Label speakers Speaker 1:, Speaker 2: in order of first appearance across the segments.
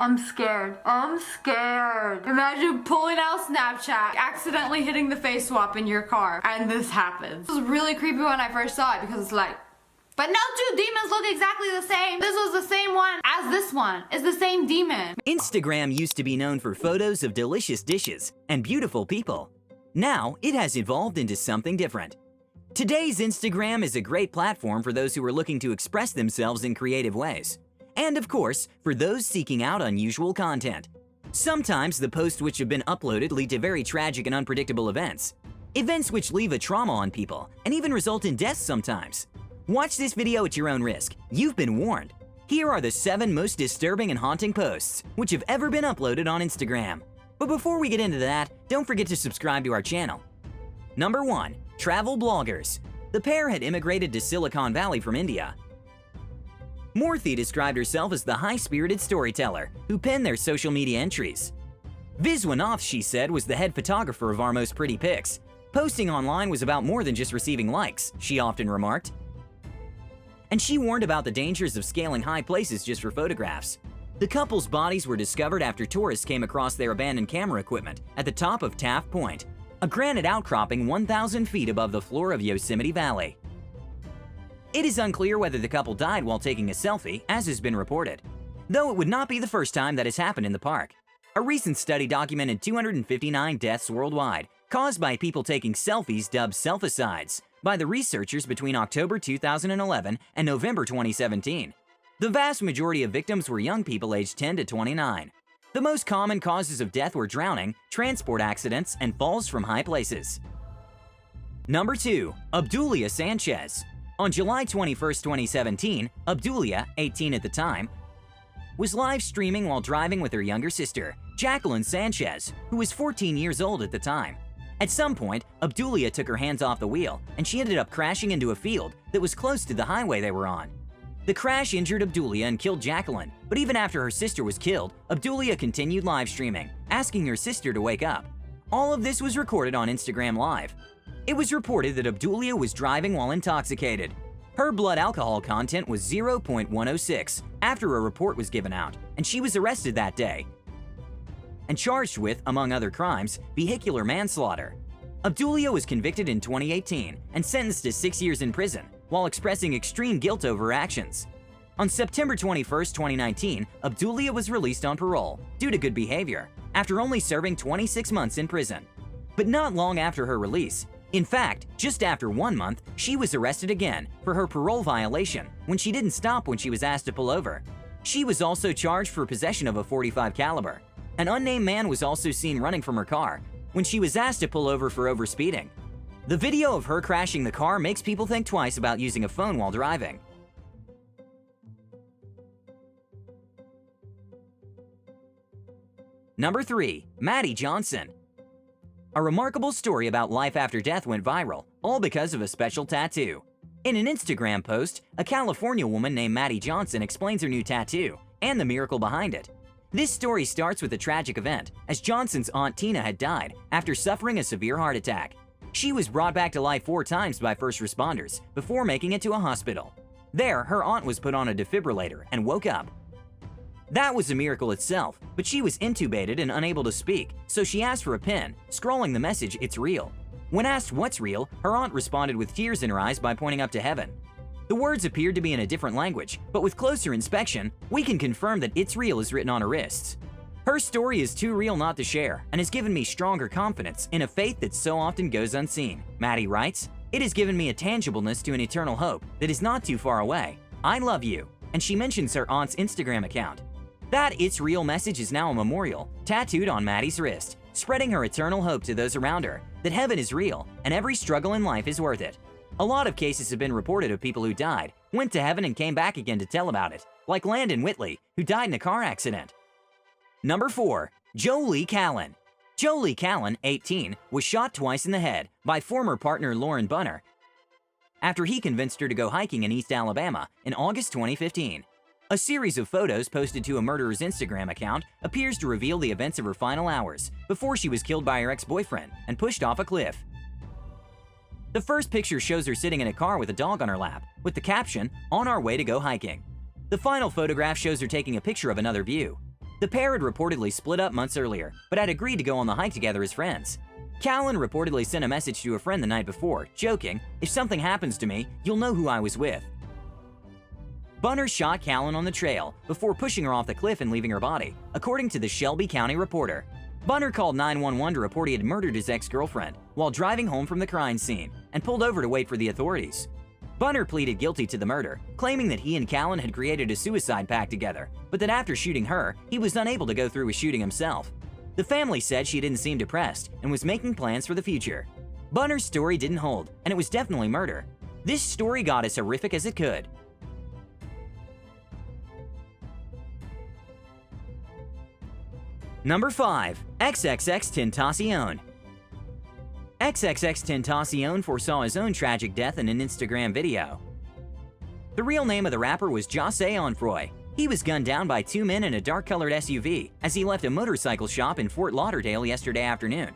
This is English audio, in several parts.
Speaker 1: I'm scared. I'm scared. Imagine pulling out Snapchat, accidentally hitting the face swap in your car, and this happens. It was really creepy when I first saw it because it's like, but no two demons look exactly the same. This was the same one as this one. It's the same demon.
Speaker 2: Instagram used to be known for photos of delicious dishes and beautiful people. Now, it has evolved into something different. Today's Instagram is a great platform for those who are looking to express themselves in creative ways. And of course, for those seeking out unusual content. Sometimes the posts which have been uploaded lead to very tragic and unpredictable events. Events which leave a trauma on people and even result in deaths sometimes. Watch this video at your own risk. You've been warned. Here are the 7 most disturbing and haunting posts which have ever been uploaded on Instagram. But before we get into that, don't forget to subscribe to our channel. Number 1. Travel bloggers. The pair had immigrated to Silicon Valley from India. Morthy described herself as the high-spirited storyteller who penned their social media entries. Viswanath, she said, was the head photographer of our most pretty pics. Posting online was about more than just receiving likes, she often remarked. And she warned about the dangers of scaling high places just for photographs. The couple's bodies were discovered after tourists came across their abandoned camera equipment at the top of Taft Point, a granite outcropping 1,000 feet above the floor of Yosemite Valley. It is unclear whether the couple died while taking a selfie, as has been reported, though it would not be the first time that has happened in the park. A recent study documented 259 deaths worldwide, caused by people taking selfies dubbed selficides, by the researchers between October 2011 and November 2017. The vast majority of victims were young people aged 10 to 29. The most common causes of death were drowning, transport accidents, and falls from high places. Number 2. Abdulli Sanchez. On July 21, 2017, Abdulli, 18 at the time, was live streaming while driving with her younger sister, Kalyn Sanchez, who was 14 years old at the time. At some point, Abdulli took her hands off the wheel, and she ended up crashing into a field that was close to the highway they were on. The crash injured Abdulli and killed Kalyn, but even after her sister was killed, Abdulli continued live streaming, asking her sister to wake up. All of this was recorded on Instagram Live. It was reported that Abdulli was driving while intoxicated. Her blood alcohol content was 0.106 after a report was given out, and she was arrested that day and charged with, among other crimes, vehicular manslaughter. Abdulli was convicted in 2018 and sentenced to 6 years in prison, while expressing extreme guilt over her actions. On September 21, 2019, Abdulli was released on parole due to good behavior, after only serving 26 months in prison. But not long after her release, in fact, just after 1 month, she was arrested again for her parole violation when she didn't stop when she was asked to pull over. She was also charged for possession of a .45 caliber. An unnamed man was also seen running from her car when she was asked to pull over for overspeeding. The video of her crashing the car makes people think twice about using a phone while driving. Number 3. Maddy Johnson. A remarkable story about life after death went viral, all because of a special tattoo. In an Instagram post, a California woman named Maddy Johnson explains her new tattoo and the miracle behind it. This story starts with a tragic event, as Johnson's aunt Tina had died after suffering a severe heart attack. She was brought back to life 4 times by first responders before making it to a hospital. There, her aunt was put on a defibrillator and woke up. That was a miracle itself, but she was intubated and unable to speak, so she asked for a pen, scrawling the message, "It's real." When asked what's real, her aunt responded with tears in her eyes by pointing up to heaven. The words appeared to be in a different language, but with closer inspection, we can confirm that "It's real" is written on her wrists. Her story is too real not to share, and has given me stronger confidence in a faith that so often goes unseen. Maddy writes, "It has given me a tangibleness to an eternal hope that is not too far away. I love you," and she mentions her aunt's Instagram account. That "It's real" message is now a memorial, tattooed on Maddy's wrist, spreading her eternal hope to those around her that heaven is real and every struggle in life is worth it. A lot of cases have been reported of people who died, went to heaven and came back again to tell about it, like Landon Whitley, who died in a car accident. Number 4. Jolie Callan. Jolie Callan, 18, was shot twice in the head by former partner Lauren Bunner after he convinced her to go hiking in East Alabama in August 2015. A series of photos posted to a murderer's Instagram account appears to reveal the events of her final hours before she was killed by her ex-boyfriend and pushed off a cliff. The first picture shows her sitting in a car with a dog on her lap, with the caption, "On our way to go hiking." The final photograph shows her taking a picture of another view. The pair had reportedly split up months earlier, but had agreed to go on the hike together as friends. Callan reportedly sent a message to a friend the night before, joking, "If something happens to me, you'll know who I was with." Bunner shot Callan on the trail before pushing her off the cliff and leaving her body, according to the Shelby County Reporter. Bunner called 911 to report he had murdered his ex-girlfriend while driving home from the crime scene and pulled over to wait for the authorities. Bunner pleaded guilty to the murder, claiming that he and Callan had created a suicide pact together, but that after shooting her, he was unable to go through with shooting himself. The family said she didn't seem depressed and was making plans for the future. Bunner's story didn't hold, and it was definitely murder. This story got as horrific as it could. Number 5. XXXTENTACION. XXXTENTACION foresaw his own tragic death in an Instagram video. The real name of the rapper was Jolie Onfroy. He was gunned down by two men in a dark-colored SUV as he left a motorcycle shop in Fort Lauderdale yesterday afternoon.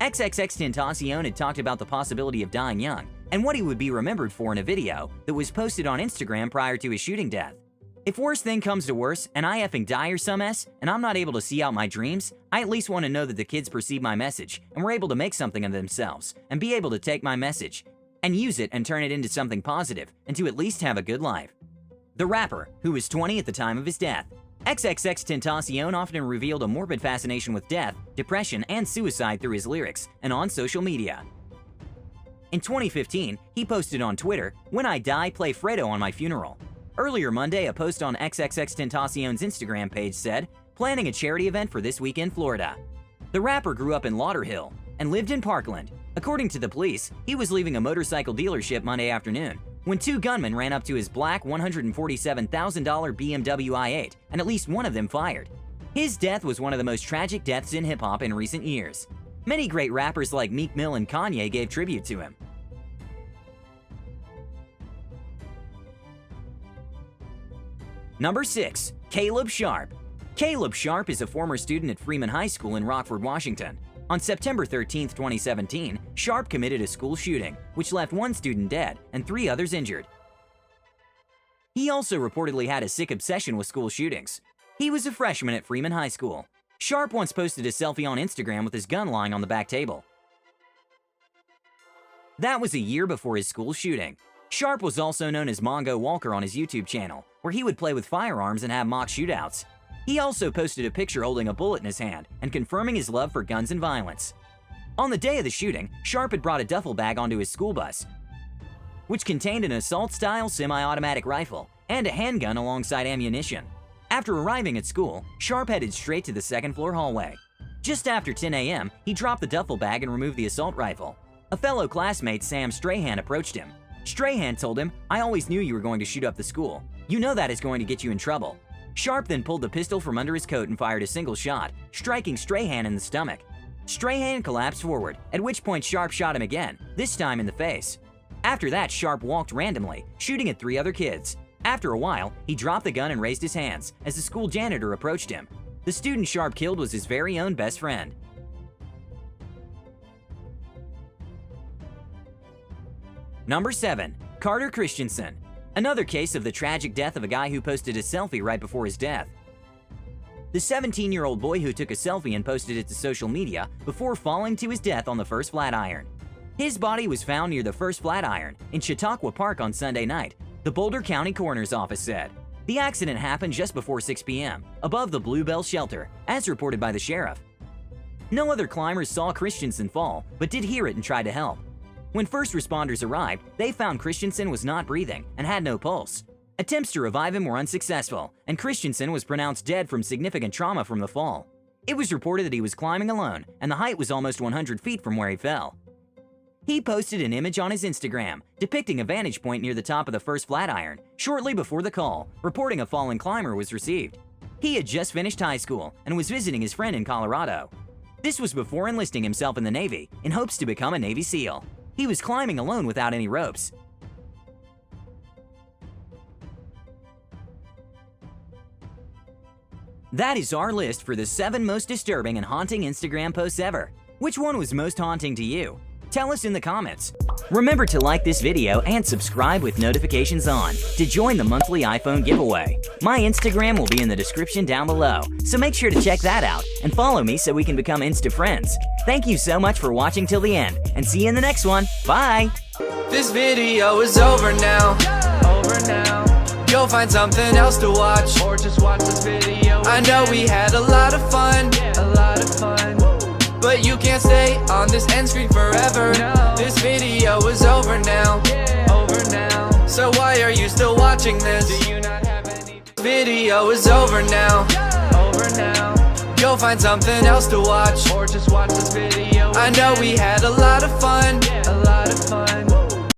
Speaker 2: XXXTENTACION had talked about the possibility of dying young and what he would be remembered for in a video that was posted on Instagram prior to his shooting death. "If worst thing comes to worst and I effing die or some s and I'm not able to see out my dreams, I at least want to know that the kids perceive my message and were able to make something of themselves and be able to take my message and use it and turn it into something positive and to at least have a good life." The rapper, who was 20 at the time of his death, XXXTENTACION often revealed a morbid fascination with death, depression, and suicide through his lyrics and on social media. In 2015, he posted on Twitter, "When I die, play Fredo on my funeral." Earlier Monday, a post on XXXTENTACION's Instagram page said, "Planning a charity event for this week in Florida." The rapper grew up in Lauderhill and lived in Parkland. According to the police, he was leaving a motorcycle dealership Monday afternoon when two gunmen ran up to his black $147,000 BMW i8 and at least one of them fired. His death was one of the most tragic deaths in hip-hop in recent years. Many great rappers like Meek Mill and Kanye gave tribute to him. Number 6. Caleb Sharpe. Caleb Sharpe is a former student at Freeman High School in Rockford, Washington. On September 13, 2017, Sharpe committed a school shooting, which left one student dead and 3 others injured. He also reportedly had a sick obsession with school shootings. He was a freshman at Freeman High School. Sharpe once posted a selfie on Instagram with his gun lying on the back table. That was a year before his school shooting. Sharpe was also known as Mongo Walker on his YouTube channel, where he would play with firearms and have mock shootouts. He also posted a picture holding a bullet in his hand and confirming his love for guns and violence. On the day of the shooting, Sharpe had brought a duffel bag onto his school bus, which contained an assault-style semi-automatic rifle and a handgun alongside ammunition. After arriving at school, Sharpe headed straight to the second-floor hallway. Just after 10 a.m., he dropped the duffel bag and removed the assault rifle. A fellow classmate, Sam Strahan, approached him. Strahan told him, "I always knew you were going to shoot up the school. You know that is going to get you in trouble." Sharpe then pulled the pistol from under his coat and fired a single shot, striking Strahan in the stomach. Strahan collapsed forward, at which point Sharpe shot him again, this time in the face. After that, Sharpe walked randomly, shooting at 3 other kids. After a while, he dropped the gun and raised his hands as the school janitor approached him. The student Sharpe killed was his very own best friend. Number 7. Carter Christensen. Another case of the tragic death of a guy who posted a selfie right before his death. The 17-year-old boy who took a selfie and posted it to social media before falling to his death on the first Flatiron. His body was found near the first Flatiron in Chautauqua Park on Sunday night, the Boulder County Coroner's Office said. The accident happened just before 6 p.m., above the Bluebell Shelter, as reported by the sheriff. No other climbers saw Christensen fall, but did hear it and tried to help. When first responders arrived, they found Christensen was not breathing and had no pulse. Attempts to revive him were unsuccessful, and Christensen was pronounced dead from significant trauma from the fall. It was reported that he was climbing alone, and the height was almost 100 feet from where he fell. He posted an image on his Instagram depicting a vantage point near the top of the first Flatiron shortly before the call, reporting a fallen climber was received. He had just finished high school and was visiting his friend in Colorado. This was before enlisting himself in the Navy in hopes to become a Navy SEAL. He was climbing alone without any ropes. That is our list for the 7 most disturbing and haunting Instagram posts ever. Which one was most haunting to you? Tell us in the comments. Remember to like this video and subscribe with notifications on to join the monthly iPhone giveaway. My Instagram will be in the description down below, so make sure to check that out and follow me so we can become Insta friends. Thank you so much for watching till the end, and see you in the next one. Bye!
Speaker 3: This video is over now. You'll find something else to watch, or just watch this video. I know we had a lot of fun, but you can't stay on this end screen forever. This video is over now. So why are you still watching this? Do you not have any? This video is over now. You'll find something else to watch, or just watch this video. I know we had a lot of fun,